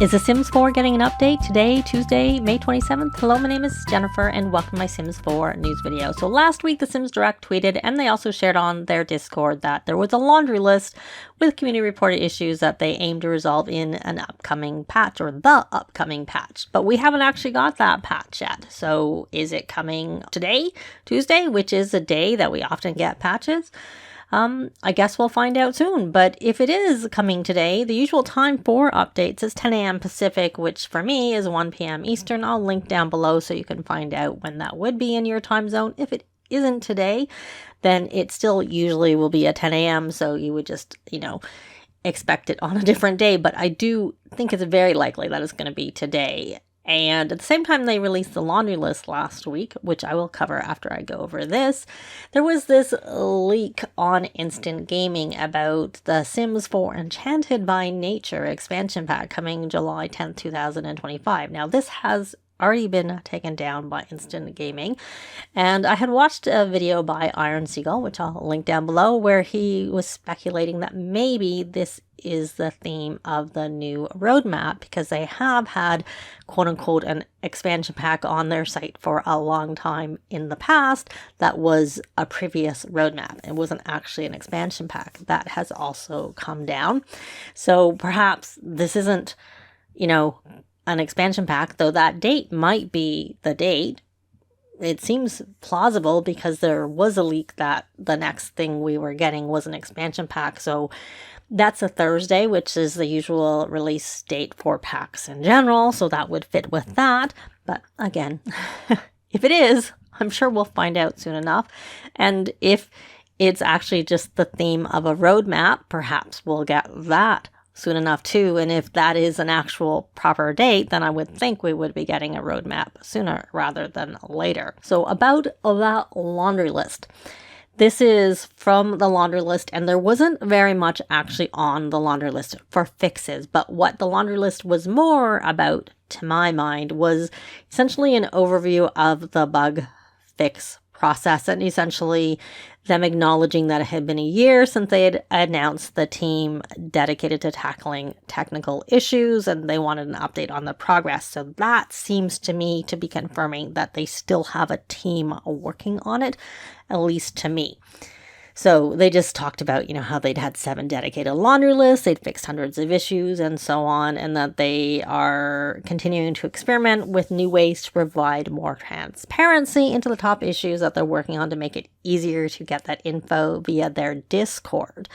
Is The Sims 4 getting an update today, Tuesday, May 27th? Hello, my name is Jennifer and welcome to my Sims 4 news video. So last week, the Sims Direct tweeted and they also shared on their Discord that there was a laundry list with community reported issues that they aim to resolve in an upcoming patch or the upcoming patch. But we haven't actually got that patch yet. So is it coming today, Tuesday, which is the day that we often get patches? I guess we'll find out soon, but if it is coming today, the usual time for updates is 10 a.m. Pacific, which for me is 1 p.m. Eastern. I'll link down below so you can find out when that would be in your time zone. If it isn't today, then it still usually will be at 10 a.m. So you would just, expect it on a different day, but I do think it's very likely that it's going to be today. And at the same time they released the laundry list last week, which I will cover after I go over this, there was this leak on Instant Gaming about the Sims 4 Enchanted by Nature expansion pack coming July 10th, 2025. Now this has already been taken down by Instant Gaming, and I had watched a video by Iron Seagull, which I'll link down below, where he was speculating that maybe this is the theme of the new roadmap, because they have had quote-unquote an expansion pack on their site for a long time in the past that was a previous roadmap. It wasn't actually an expansion pack. That has also come down. So perhaps this isn't, an expansion pack, though that date might be the date. It seems plausible because there was a leak that the next thing we were getting was an expansion pack. So that's a Thursday, which is the usual release date for packs in general. So that would fit with that. But again, if it is, I'm sure we'll find out soon enough. And if it's actually just the theme of a roadmap, perhaps we'll get that soon enough too. And if that is an actual proper date, then I would think we would be getting a roadmap sooner rather than later. So about that laundry list. This is from the laundry list, and there wasn't very much actually on the laundry list for fixes, but what the laundry list was more about, to my mind, was essentially an overview of the bug fix process, and essentially them acknowledging that it had been a year since they had announced the team dedicated to tackling technical issues, and they wanted an update on the progress. So that seems to me to be confirming that they still have a team working on it, at least to me. So they just talked about, how they'd had 7 dedicated laundry lists, they'd fixed hundreds of issues and so on, and that they are continuing to experiment with new ways to provide more transparency into the top issues that they're working on to make it easier to get that info via their Discord.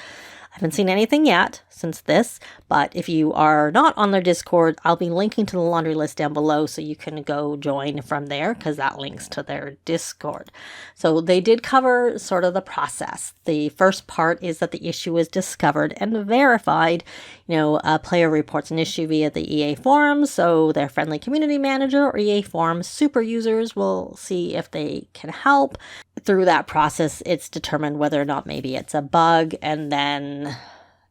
I haven't seen anything yet since this, but if you are not on their Discord, I'll be linking to the laundry list down below so you can go join from there, because that links to their Discord. So they did cover sort of the process. The first part is that the issue is discovered and verified. A player reports an issue via the EA forums, so their friendly community manager or EA forums super users will see if they can help. Through that process, it's determined whether or not maybe it's a bug, and then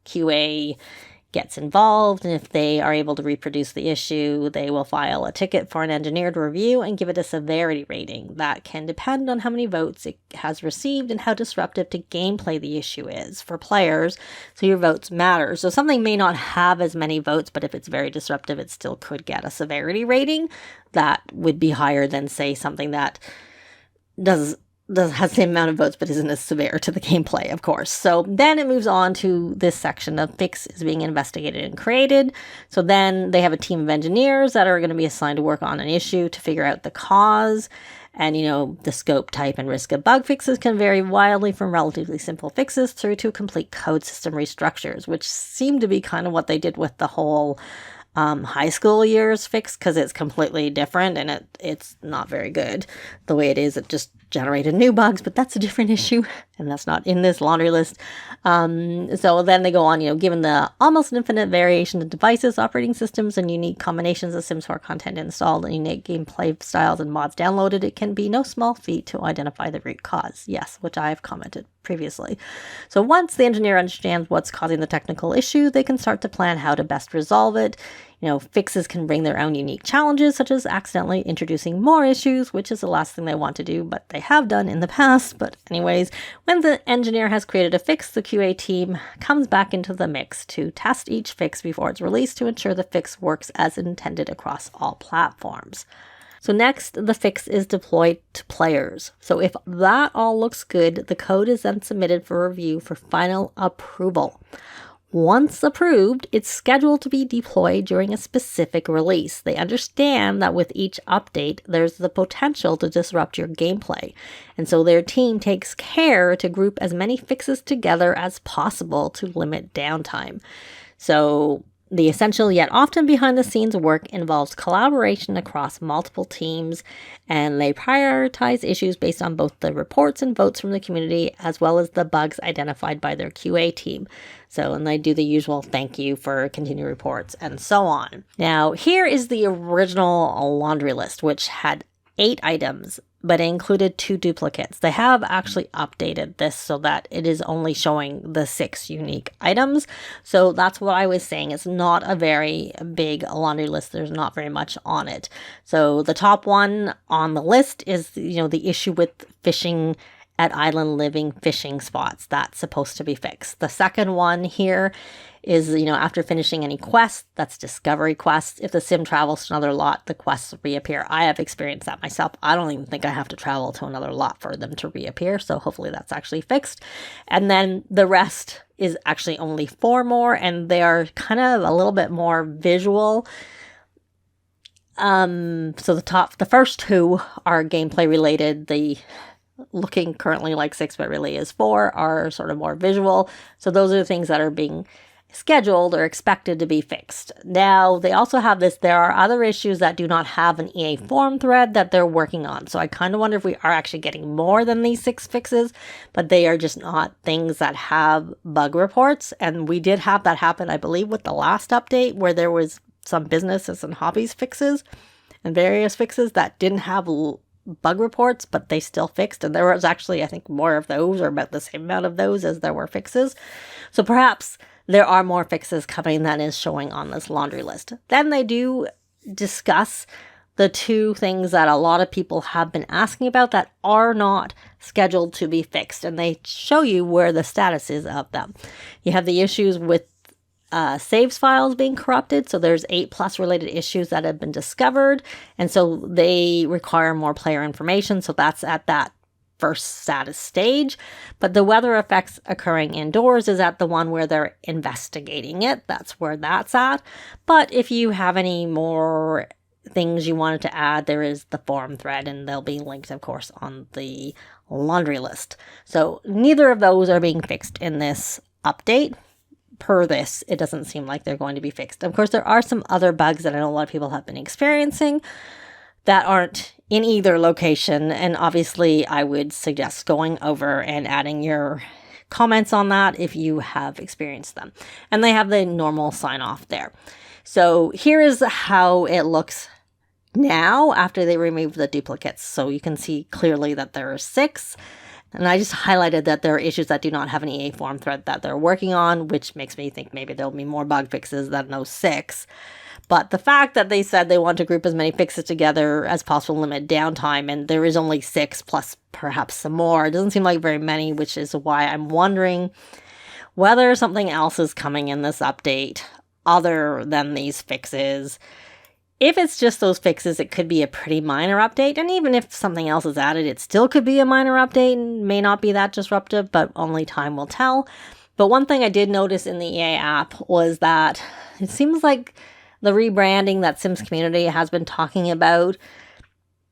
QA gets involved, and if they are able to reproduce the issue, they will file a ticket for an engineer to review and give it a severity rating. That can depend on how many votes it has received and how disruptive to gameplay the issue is for players, so your votes matter. So something may not have as many votes, but if it's very disruptive, it still could get a severity rating that would be higher than, say, something that has the same amount of votes but isn't as severe to the gameplay, of course. So then it moves on to this section of fix is being investigated and created. So then they have a team of engineers that are going to be assigned to work on an issue to figure out the cause. And, the scope, type, and risk of bug fixes can vary wildly from relatively simple fixes through to complete code system restructures, which seem to be kind of what they did with the whole high school years fix, because it's completely different and it's not very good the way it is. It just generated new bugs, but that's a different issue, and that's not in this laundry list. So then they go on, given the almost infinite variation of devices, operating systems, and unique combinations of Sims 4 content installed and unique gameplay styles and mods downloaded, it can be no small feat to identify the root cause. Yes, which I have commented previously. So once the engineer understands what's causing the technical issue, they can start to plan how to best resolve it. fixes can bring their own unique challenges, such as accidentally introducing more issues, which is the last thing they want to do, but they have done in the past. But anyways, when the engineer has created a fix, the QA team comes back into the mix to test each fix before it's released to ensure the fix works as intended across all platforms. So next, the fix is deployed to players. So if that all looks good, the code is then submitted for review for final approval. Once approved, it's scheduled to be deployed during a specific release. They understand that with each update, there's the potential to disrupt your gameplay. And so their team takes care to group as many fixes together as possible to limit downtime. So the essential yet often behind the scenes work involves collaboration across multiple teams, and they prioritize issues based on both the reports and votes from the community as well as the bugs identified by their QA team. And they do the usual thank you for continued reports and so on. Now, here is the original laundry list, which had 8 items, but it included 2 duplicates. They have actually updated this so that it is only showing the 6 unique items. So that's what I was saying. It's not a very big laundry list. There's not very much on it. So the top one on the list is, the issue with fishing at island living fishing spots. That's supposed to be fixed. The second one here is, after finishing any quest, that's discovery quests. If the sim travels to another lot, the quests reappear. I have experienced that myself. I don't even think I have to travel to another lot for them to reappear. So hopefully that's actually fixed. And then the rest is actually only 4 more, and they are kind of a little bit more visual. So the first 2 are gameplay related. The looking currently like 6-bit really is 4 are sort of more visual. So those are the things that are being scheduled or expected to be fixed. Now, they also have this, there are other issues that do not have an EA forum thread that they're working on. So I kind of wonder if we are actually getting more than these 6 fixes, but they are just not things that have bug reports. And we did have that happen, I believe, with the last update where there was some businesses and hobbies fixes and various fixes that didn't have bug reports, but they still fixed. And there was actually, I think, more of those, or about the same amount of those as there were fixes. So perhaps there are more fixes coming than is showing on this laundry list. Then they do discuss the 2 things that a lot of people have been asking about that are not scheduled to be fixed. And they show you where the status is of them. You have the issues with saves files being corrupted. So there's 8+ related issues that have been discovered. And so they require more player information. So that's at that first status stage. But the weather effects occurring indoors is at the one where they're investigating it. That's where that's at. But if you have any more things you wanted to add, there is the forum thread, and they'll be linked, of course, on the laundry list. So neither of those are being fixed in this update. Per this, it doesn't seem like they're going to be fixed. Of course, there are some other bugs that I know a lot of people have been experiencing that aren't in either location. And obviously, I would suggest going over and adding your comments on that if you have experienced them. And they have the normal sign off there. So here is how it looks now after they remove the duplicates. So you can see clearly that there are 6. And I just highlighted that there are issues that do not have an EA forum thread that they're working on, which makes me think maybe there'll be more bug fixes than those 6. But the fact that they said they want to group as many fixes together as possible, limit downtime, and there is only 6 plus perhaps some more, it doesn't seem like very many, which is why I'm wondering whether something else is coming in this update other than these fixes. If it's just those fixes, it could be a pretty minor update. And even if something else is added, it still could be a minor update and may not be that disruptive, but only time will tell. But one thing I did notice in the EA app was that it seems like the rebranding that Sims community has been talking about,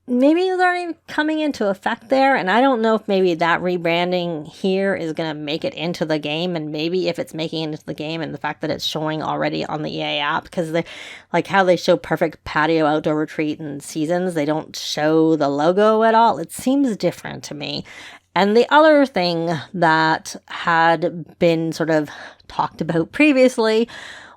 maybe it's already coming into effect there. And I don't know if maybe that rebranding here is going to make it into the game. And maybe if it's making it into the game and the fact that it's showing already on the EA app, because they like how they show Perfect Patio Outdoor Retreat and Seasons, they don't show the logo at all. It seems different to me. And the other thing that had been sort of talked about previously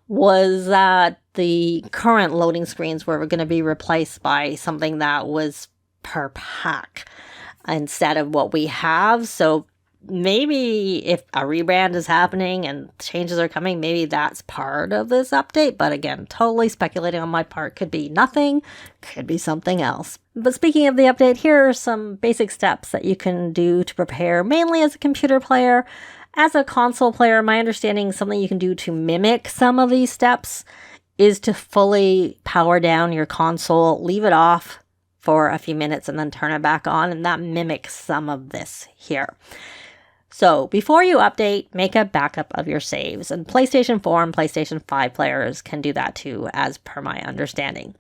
was that the current loading screens were going to be replaced by something that was per pack instead of what we have. So maybe if a rebrand is happening and changes are coming, maybe that's part of this update. But again, totally speculating on my part. Could be nothing, could be something else. But speaking of the update, here are some basic steps that you can do to prepare, mainly as a computer player. As a console player, my understanding, something you can do to mimic some of these steps is to fully power down your console, leave it off for a few minutes and then turn it back on, and that mimics some of this here. So before you update, make a backup of your saves, and PlayStation 4 and PlayStation 5 players can do that too, as per my understanding.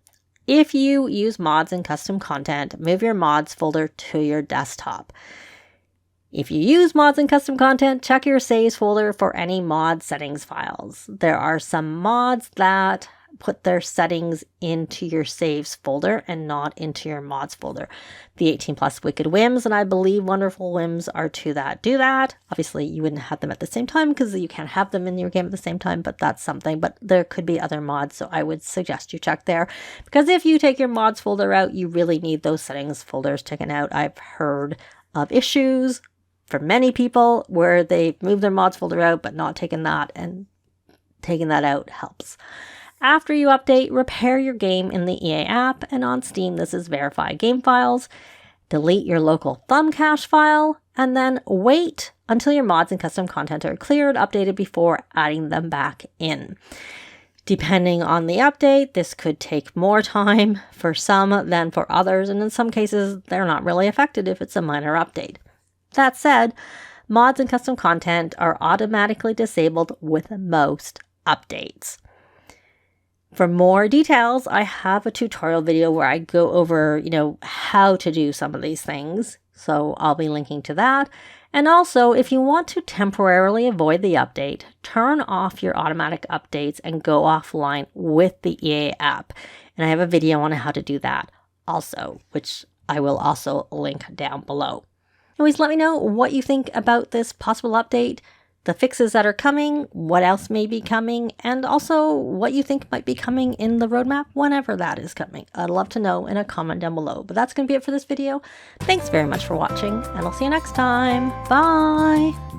If you use mods and custom content, move your mods folder to your desktop. If you use mods and custom content, check your saves folder for any mod settings files. There are some mods that put their settings into your saves folder and not into your mods folder. The 18 plus Wicked Whims and I believe Wonderful Whims are two that do that. Obviously, you wouldn't have them at the same time because you can't have them in your game at the same time, but that's something. But there could be other mods, so I would suggest you check there. Because if you take your mods folder out, you really need those settings folders taken out. I've heard of issues for many people where they move their mods folder out but not taking that, and taking that out helps. After you update, repair your game in the EA app, and on Steam this is verify game files. Delete your local thumb cache file, and then wait until your mods and custom content are cleared, updated before adding them back in. Depending on the update, this could take more time for some than for others, and in some cases they're not really affected if it's a minor update. That said, mods and custom content are automatically disabled with most updates. For more details, I have a tutorial video where I go over, how to do some of these things. So I'll be linking to that. And also, if you want to temporarily avoid the update, turn off your automatic updates and go offline with the EA app. And I have a video on how to do that also, which I will also link down below. Anyways, let me know what you think about this possible update, the fixes that are coming, what else may be coming, and also what you think might be coming in the roadmap whenever that is coming. I'd love to know in a comment down below. But that's going to be it for this video. Thanks very much for watching, and I'll see you next time. Bye!